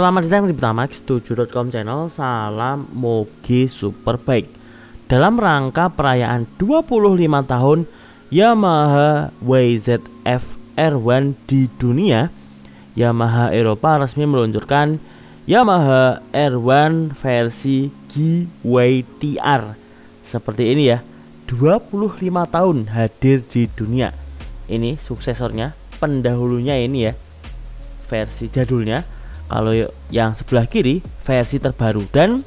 Selamat datang di Betamax7.com channel. Salam Moge Superbike. Dalam rangka perayaan 25 tahun Yamaha YZF R1 di dunia, Yamaha Eropa resmi meluncurkan Yamaha R1 versi GYTR. Seperti ini ya, 25 tahun hadir di dunia. Ini suksesornya, pendahulunya ini ya, versi jadulnya. Kalau yang sebelah kiri versi terbaru, dan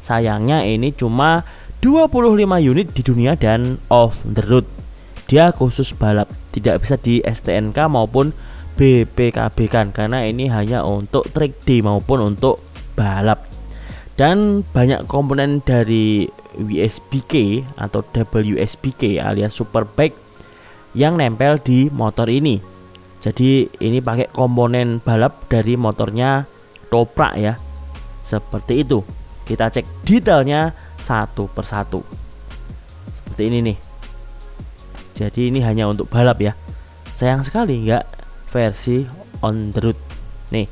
sayangnya ini cuma 25 unit di dunia dan off the road. Dia khusus balap, tidak bisa di STNK maupun BPKB kan, karena ini hanya untuk track day maupun untuk balap. Dan banyak komponen dari WSBK atau WSBK alias Superbike yang nempel di motor ini. Jadi ini pakai komponen balap dari motornya Toprak ya. Seperti itu. Kita cek detailnya satu persatu. Seperti ini nih. Jadi ini hanya untuk balap ya. Sayang sekali nggak versi on the road. Nih,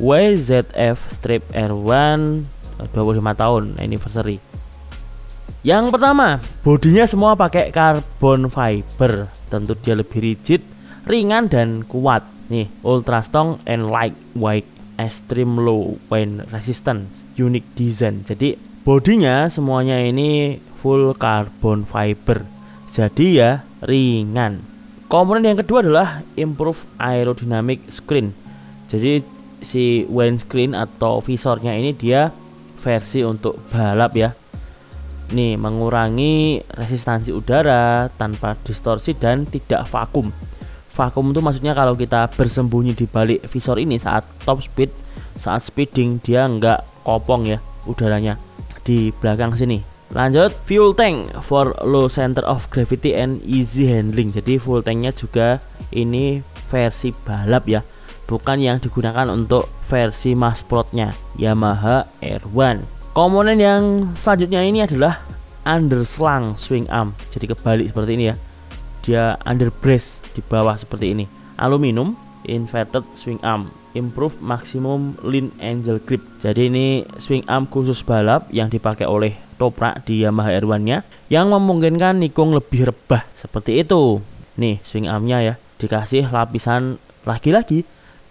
YZF Strip R1 25 tahun anniversary. Yang pertama, bodinya semua pakai carbon fiber. Tentu dia lebih rigid, ringan dan kuat. Nih, ultra strong and lightweight, extreme low wind resistance, unique design. Jadi bodinya semuanya ini full carbon fiber, jadi ya ringan. Komponen yang kedua adalah improve aerodynamic screen. Jadi si windscreen atau visornya ini dia versi untuk balap ya. Nih, mengurangi resistansi udara tanpa distorsi dan tidak vakum. Vakum itu maksudnya kalau kita bersembunyi di balik visor ini saat top speed, saat speeding, dia nggak kopong ya udaranya di belakang sini. Lanjut, fuel tank for low center of gravity and easy handling. Jadi full tanknya juga ini versi balap ya, bukan yang digunakan untuk versi mass prod-nya Yamaha R1. Komponen yang selanjutnya ini adalah underslung swing arm. Jadi kebalik seperti ini ya. Dia underbrace di bawah seperti ini. Aluminium inverted swing arm, improve maximum lean angle grip. Jadi ini swing arm khusus balap yang dipakai oleh Toprak di Yamaha R1-nya, yang memungkinkan nikung lebih rebah seperti itu. Nih swing armnya ya, dikasih lapisan lagi-lagi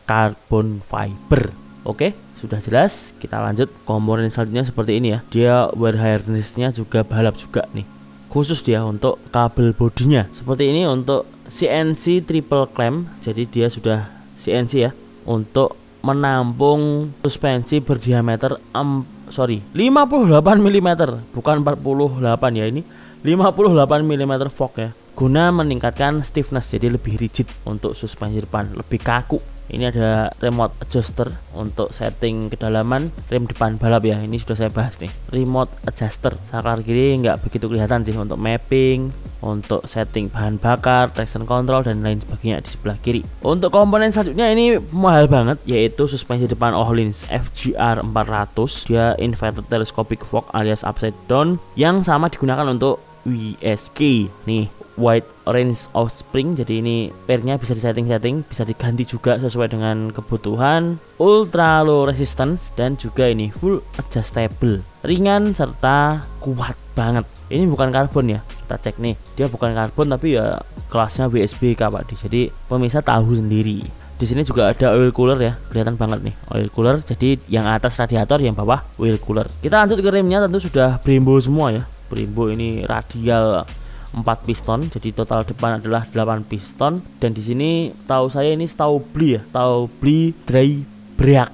carbon fiber. Oke, sudah jelas. Kita lanjut komponen selanjutnya seperti ini ya. Dia wire harness-nya juga balap juga nih. Khusus dia untuk kabel bodinya.58 ini untuk CNC triple clamp. Jadi dia sudah CNC ya, untuk menampung suspensi berdiameter 58 mm, bukan 48 ya, ini 58 mm fork ya, guna meningkatkan stiffness, jadi lebih rigid untuk suspensi depan, lebih kaku. Ini ada remote adjuster untuk setting kedalaman rem depan balap ya. Ini sudah saya bahas nih, remote adjuster. Saklar kiri nggak begitu kelihatan sih, untuk mapping, untuk setting bahan bakar, traction control dan lain sebagainya di sebelah kiri. Untuk komponen selanjutnya ini mahal banget, yaitu suspensi depan Öhlins FGR 400. Dia inverted telescopic fork alias upside down, yang sama digunakan untuk WSK. Nih, wide range of spring. Jadi ini pairnya bisa disetting, bisa diganti juga sesuai dengan kebutuhan. Ultra low resistance dan juga ini full adjustable, ringan serta kuat banget. Ini bukan karbon ya, kita cek nih, dia bukan karbon tapi ya kelasnya WSBK Pak D. Jadi pemirsa tahu sendiri. Di sini juga ada oil cooler ya, kelihatan banget nih oil cooler. Jadi yang atas radiator, yang bawah oil cooler. Kita lanjut ke remnya, tentu sudah Brembo semua ya. Brembo ini radial 4 piston, jadi total depan adalah 8 piston. Dan di sini tahu saya ini Staubli ya, Staubli dry brake.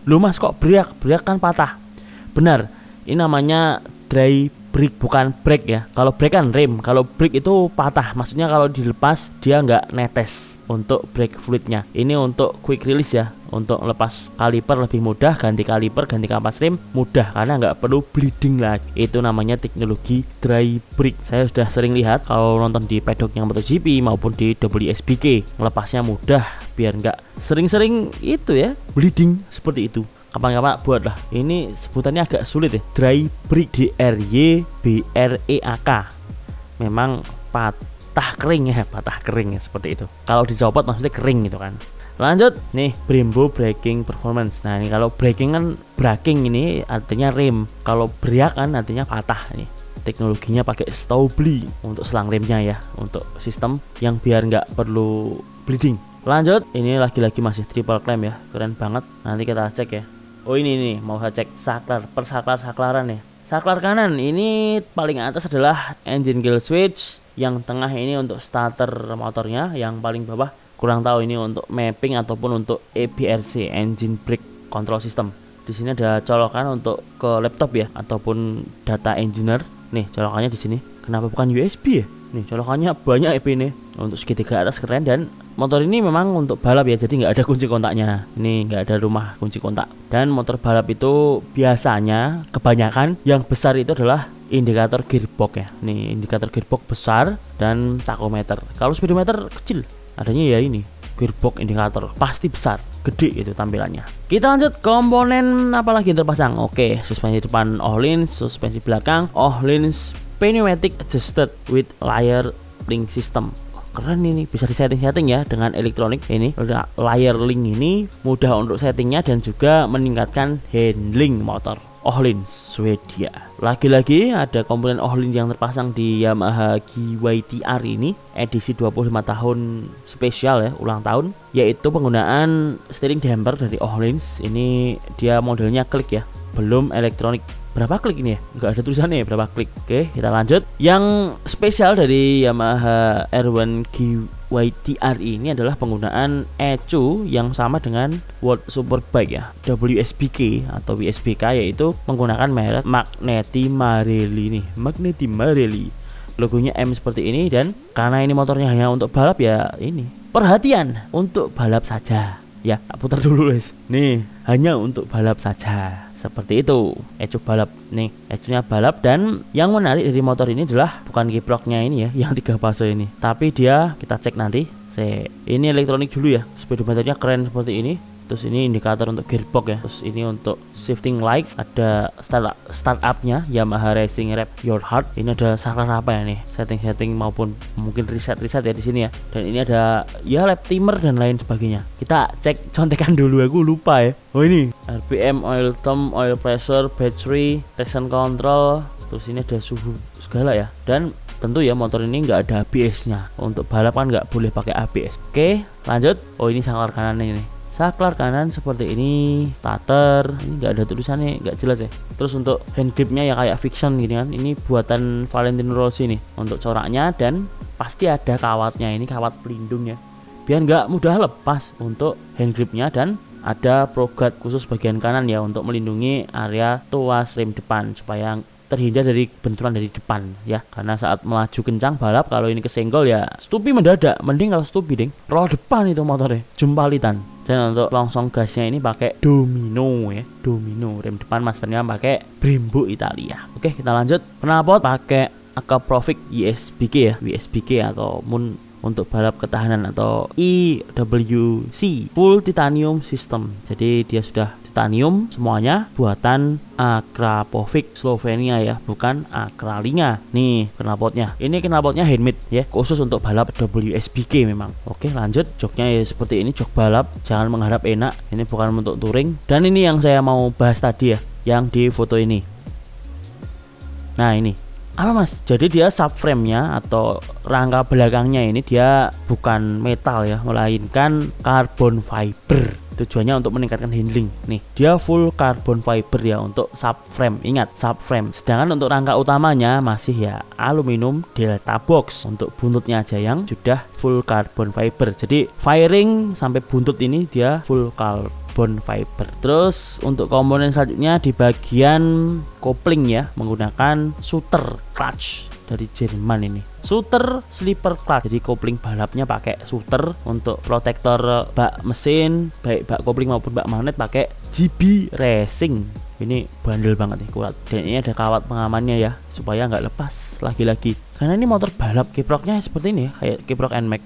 Lu mas kok brake? Brake kan patah. Benar, ini namanya dry brake, bukan brake ya. Kalau brake kan rem, kalau brake itu patah, maksudnya kalau dilepas dia nggak netes untuk brake fluidnya. Ini untuk quick release ya, untuk lepas kaliper lebih mudah, ganti kaliper, ganti kampas rem mudah karena nggak perlu bleeding lagi. Itu namanya teknologi dry brake. Saya sudah sering lihat kalau nonton di pedoknya MotoGP maupun di WSBK, melepasnya mudah biar nggak sering-sering itu ya bleeding seperti itu. Kapan-kapan buatlah. Ini sebutannya agak sulit ya, dry brake, DRYBREAK. Memang patah kering ya, patah kering ya, seperti itu. Kalau dicopot maksudnya kering gitu kan. Lanjut nih, Brembo braking performance. Nah ini kalau braking kan, braking ini artinya rem, kalau break kan artinya patah nih. Teknologinya pakai Staubli untuk selang remnya ya, untuk sistem yang biar nggak perlu bleeding. Lanjut, ini lagi-lagi masih triple clamp ya, keren banget. Nanti kita cek ya. Oh ini nih, mau saya cek saklar, saklaran ya. Saklar kanan ini paling atas adalah engine kill switch, yang tengah ini untuk starter motornya, yang paling bawah kurang tahu ini untuk mapping ataupun untuk EBRC, engine brake control system. Di sini ada colokan untuk ke laptop ya, ataupun data engineer. Nih colokannya di sini. Kenapa bukan USB ya? Nih colokannya banyak EP ini. Untuk segitiga atas keren, dan motor ini memang untuk balap ya, jadi nggak ada kunci kontaknya. Ini nggak ada rumah kunci kontak. Dan motor balap itu biasanya kebanyakan yang besar itu adalah indikator gearbox ya. Nih indikator gearbox besar dan tachometer. Kalau speedometer kecil, adanya ya ini gearbox indikator, pasti besar, gede itu tampilannya. Kita lanjut, komponen apalagi yang terpasang. Oke, suspensi depan Öhlins, suspensi belakang Öhlins pneumatic adjusted with layer link system. Keren ini, bisa disetting-setting ya dengan elektronik. Ini layer link ini mudah untuk settingnya dan juga meningkatkan handling motor. Öhlins Swedia. Lagi-lagi ada komponen Öhlins yang terpasang di Yamaha GYTR ini, edisi 25 tahun spesial ya, ulang tahun, yaitu penggunaan steering damper dari Öhlins. Ini dia modelnya klik ya, belum elektronik. Berapa klik ini ya? Nggak ada tulisannya ya, berapa klik. Oke, kita lanjut. Yang spesial dari Yamaha R1 GYTR ini adalah penggunaan ECU yang sama dengan World Superbike ya, WSBK atau WSBK, yaitu menggunakan merek Magneti Marelli nih, Magneti Marelli. Logonya M seperti ini, dan karena ini motornya hanya untuk balap ya, ini perhatian, untuk balap saja ya. Tak putar dulu guys. Nih, hanya untuk balap saja. Seperti itu, ECU balap nih, ECU-nya balap. Dan yang menarik dari motor ini adalah bukan kiproknya ini ya, yang 3 fase ini, tapi dia, kita cek nanti. Ini elektronik dulu ya, speedometernya keren seperti ini. Terus ini indikator untuk gearbox ya. Terus ini untuk shifting light, ada startupnya Yamaha Racing Rap Your Heart. Ini ada saklar apa ya nih, setting maupun mungkin reset ya di sini ya. Dan ini ada ya lap timer dan lain sebagainya. Kita cek contekan dulu, aku lupa ya. Oh ini RPM, oil temp, oil pressure, battery, traction control. Terus ini ada suhu segala ya. Dan tentu ya motor ini nggak ada ABS-nya. Untuk balap kan nggak boleh pakai ABS. Oke, lanjut. Oh ini saklar kanan ini. Saklar kanan seperti ini, starter, ini nggak ada tulisannya, nggak jelas ya. Terus untuk hand gripnya ya kayak Fiction gini kan, ini buatan Valentino Rossi nih untuk coraknya, dan pasti ada kawatnya, ini kawat pelindung ya, biar nggak mudah lepas untuk hand gripnya. Dan ada pro guard khusus bagian kanan ya, untuk melindungi area tuas rem depan supaya terhindar dari benturan dari depan ya, karena saat melaju kencang balap kalau ini kesenggol ya stupi mendadak. Mending kalau stupi ding, roll depan itu motornya jumpalitan. Dan untuk longsong gasnya ini pakai Domino ya, Domino. Rem depan masternya pakai Brembo Italia. Oke, kita lanjut. Knalpot pakai Acaprovic WSBK ya, WSBK atau untuk balap ketahanan atau EWC full titanium system. Jadi dia sudah titanium semuanya, buatan Akrapovic Slovenia ya, bukan Akralinga. Nih knalpotnya, ini knalpotnya handmade ya, khusus untuk balap WSBK memang. Oke, lanjut. Joknya ya seperti ini, jok balap, jangan mengharap enak, ini bukan untuk touring. Dan ini yang saya mau bahas tadi ya, yang di foto ini. Nah ini apa mas? Jadi dia subframe-nya atau rangka belakangnya ini dia bukan metal ya, melainkan carbon fiber. Tujuannya untuk meningkatkan handling. Nih, dia full carbon fiber ya untuk subframe. Ingat, subframe. Sedangkan untuk rangka utamanya masih ya aluminium delta box. Untuk buntutnya aja yang sudah full carbon fiber. Jadi fairing sampai buntut ini dia full carbon fiber. Terus untuk komponen selanjutnya di bagian kopling ya, menggunakan Sutter clutch dari Jerman ini. Sutter slipper clutch. Jadi kopling balapnya pakai Sutter. Untuk protektor bak mesin, baik bak kopling maupun bak magnet pakai GB Racing. Ini bandel banget nih, kuat. Dan ini ada kawat pengamannya ya, supaya nggak lepas lagi-lagi. Karena ini motor balap, kiproknya seperti ini ya, kayak kiprok NMAX.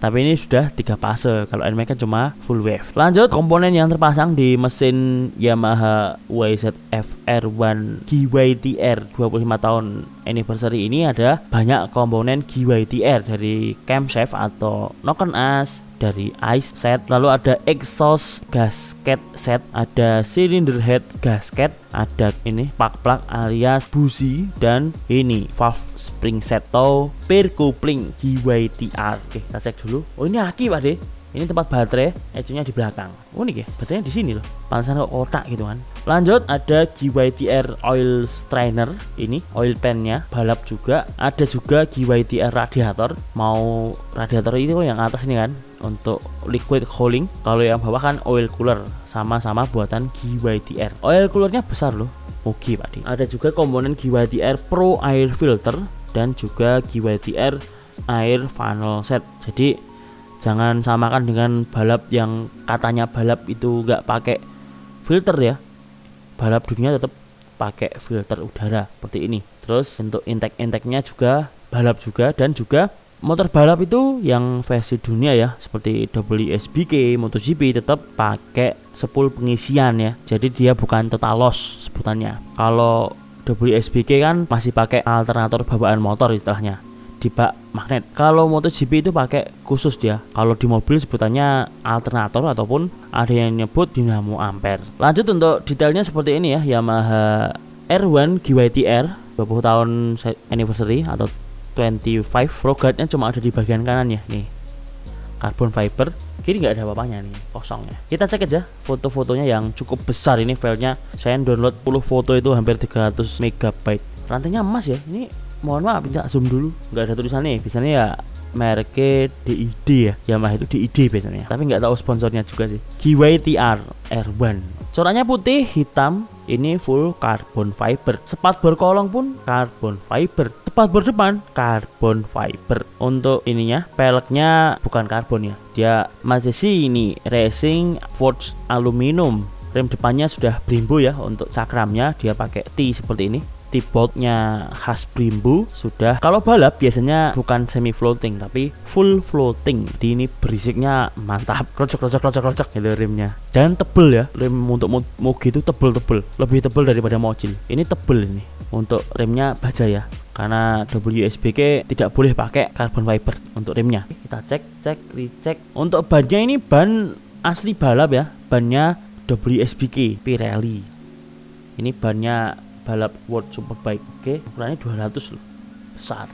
Tapi ini sudah 3 fase. Kalau NMAX kan cuma full wave. Lanjut, komponen yang terpasang di mesin Yamaha YZF R1 GYTR 25 tahun anniversary ini ada banyak komponen GYTR, dari camshaft atau noken as, dari ice set, lalu ada exhaust gasket set, ada cylinder head gasket, ada ini plug alias busi, dan ini valve spring set atau pair coupling GYTR. Oke, kita cek dulu. Oh, ini aki Pak De. Ini tempat baterai, ecunya di belakang. Unik ya, baterainya di sini loh. Pantesan kok kotak gitu kan. Lanjut ada GYTR oil strainer, ini oil pan-nya balap juga. Ada juga GYTR radiator. Mau radiator ini kok yang atas ini kan untuk liquid cooling. Kalau yang bawah kan oil cooler, sama-sama buatan GYTR. Oil coolernya besar loh. Oke Pak D. Ada juga komponen GYTR Pro Air Filter dan juga GYTR Air Funnel Set. Jadi jangan samakan dengan balap yang katanya balap itu nggak pakai filter ya. Balap dunia tetap pakai filter udara seperti ini. Terus untuk intake-nya juga balap juga, dan juga motor balap itu yang versi dunia ya seperti WSBK, MotoGP tetap pakai spool pengisian ya. Jadi dia bukan total loss sebutannya. Kalau WSBK kan masih pakai alternator bawaan motor istilahnya di bak magnet. Kalau MotoGP itu pakai khusus dia. Kalau di mobil sebutannya alternator ataupun ada yang nyebut dinamo ampere. Lanjut untuk detailnya seperti ini ya. Yamaha R1 GYTR 20 tahun anniversary atau 25. Pro guide-nya cuma ada di bagian kanan ya. Nih, carbon fiber. Kiri nggak ada apa-apanya nih, kosong ya. Kita cek aja foto-fotonya yang cukup besar ini filenya. Saya download 10 foto itu hampir 300 MB. Rantainya emas ya. Ini mohon maaf, minta zoom dulu, nggak ada tulisannya. Biasanya ya mereknya DID ya, Yamaha itu DID biasanya, tapi nggak tahu sponsornya juga sih. GYTR R1 coraknya putih hitam, ini full carbon fiber. Spatbor kolong pun carbon fiber, spatbor depan carbon fiber. Untuk ininya peleknya bukan karbon ya, dia masih ini racing forged aluminium. Rem depannya sudah Brembo ya. Untuk cakramnya dia pakai T seperti ini. T-boltnya khas Brembo sudah. Kalau balap biasanya bukan semi floating tapi full floating. Di ini berisiknya mantap, krocok gitu remnya. Dan tebel ya, rem untuk moge itu tebel, lebih tebel daripada mocil. Ini tebel ini untuk remnya baja ya, karena WSBK tidak boleh pakai carbon fiber untuk remnya. Kita recheck. Untuk bannya ini ban asli balap ya, bannya WSBK Pirelli. Ini bannya balap World Superbike. Oke, ukurannya 200 loh, besar.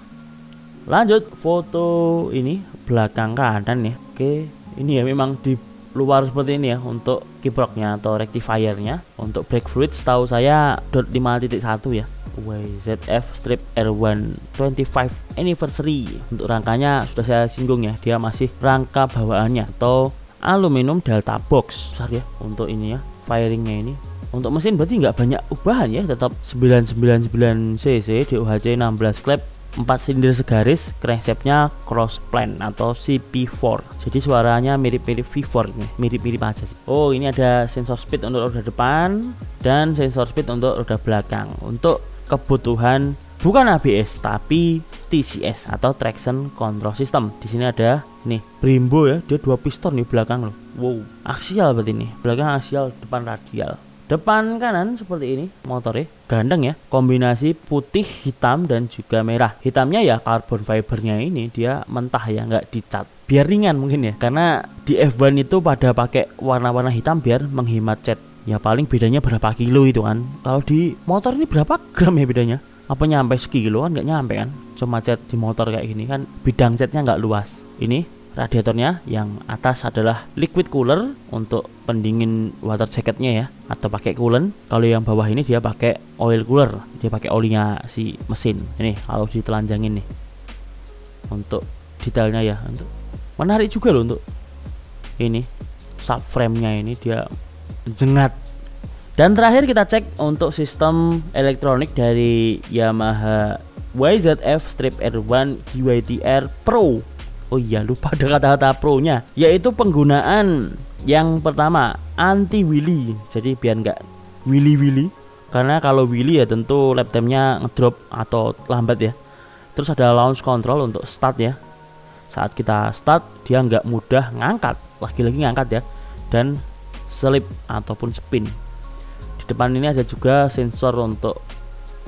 Lanjut foto ini belakang kanan ya. Oke, ini ya memang di luar seperti ini ya untuk kiproknya atau rectifiernya. Untuk brake fluid setahu saya dot 5.1 ya. YZF Strip R1 25 anniversary. Untuk rangkanya sudah saya singgung ya, dia masih rangka bawaannya atau aluminium delta box. Besar ya untuk ini ya, firingnya ini. Untuk mesin berarti nggak banyak ubahan ya, tetap 999 cc, DOHC 16 klep, 4 silinder segaris, crankshaftnya cross plan atau CP4. Jadi suaranya mirip-mirip V4 ini, mirip-mirip aja sih. Oh, ini ada sensor speed untuk roda depan dan sensor speed untuk roda belakang. Untuk kebutuhan bukan ABS tapi TCS atau traction control system. Di sini ada nih Brembo ya, dia 2 piston di belakang loh. Wow, aksial berarti ini. Belakang aksial, depan radial. Depan kanan seperti ini motornya gandeng ya, kombinasi putih hitam dan juga merah. Hitamnya ya carbon fibernya ini dia mentah ya, nggak dicat biar ringan mungkin ya, karena di F1 itu pada pakai warna-warna hitam biar menghemat cat ya. Paling bedanya berapa kilo itu kan. Kalau di motor ini berapa gram ya bedanya, apa nyampe sekilo kan, nggak nyampe kan. Cuma cat di motor kayak gini kan bidang catnya nggak luas. Ini radiatornya yang atas adalah liquid cooler untuk pendingin water jacketnya ya, atau pakai coolant. Kalau yang bawah ini dia pakai oil cooler, dia pakai olinya si mesin. Ini kalau ditelanjangin nih untuk detailnya ya, untuk menarik juga loh. Untuk ini subframe-nya ini dia jengat. Dan terakhir kita cek untuk sistem elektronik dari Yamaha YZF Strip R1 GYTR Pro. Oh iya, lupa ada kata-kata pro-nya, yaitu penggunaan yang pertama anti wheelie. Jadi biar nggak wheelie, karena kalau wheelie ya tentu lap time-nya ngedrop atau lambat ya. Terus ada launch control untuk start ya. Saat kita start dia nggak mudah ngangkat, lagi-lagi ngangkat ya, dan slip ataupun spin. Di depan ini ada juga sensor untuk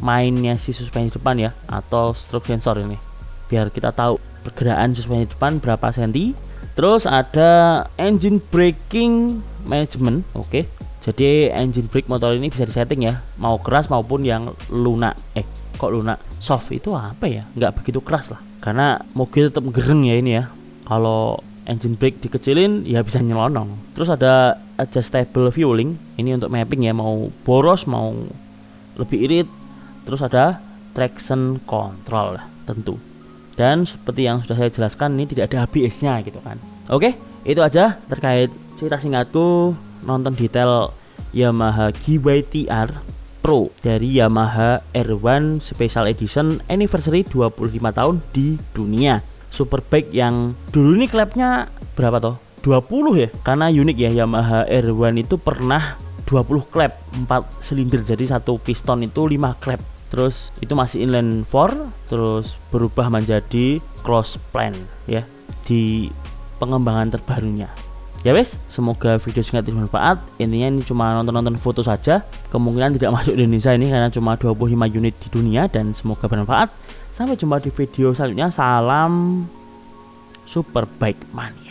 mainnya si suspensi depan ya, atau stroke sensor ini, biar kita tahu pergerakan suspensi depan berapa senti. Terus ada engine braking management. Oke. Jadi engine brake motor ini bisa disetting ya, mau keras maupun yang lunak. Kok lunak? Soft itu apa ya? Nggak begitu keras lah. Karena mobil tetap gereng ya ini ya. Kalau engine brake dikecilin ya bisa nyelonong. Terus ada adjustable fueling. Ini untuk mapping ya, mau boros mau lebih irit. Terus ada traction control lah tentu. Dan seperti yang sudah saya jelaskan, ini tidak ada ABS-nya gitu kan. Oke, itu aja terkait cerita singkatku nonton detail Yamaha GYTR Pro dari Yamaha R1 Special Edition Anniversary 25 tahun di dunia. Superbike yang dulu ini klepnya berapa toh? 20 ya. Karena unik ya, Yamaha R1 itu pernah 20 klep 4 silinder, jadi satu piston itu 5 klep. Terus itu masih inline 4, terus berubah menjadi cross plan ya di pengembangan terbarunya. Ya wes, semoga video singkat ini bermanfaat. Intinya ini cuma nonton foto saja, kemungkinan tidak masuk Indonesia ini karena cuma 25 unit di dunia, dan semoga bermanfaat. Sampai jumpa di video selanjutnya. Salam Superbike Mania.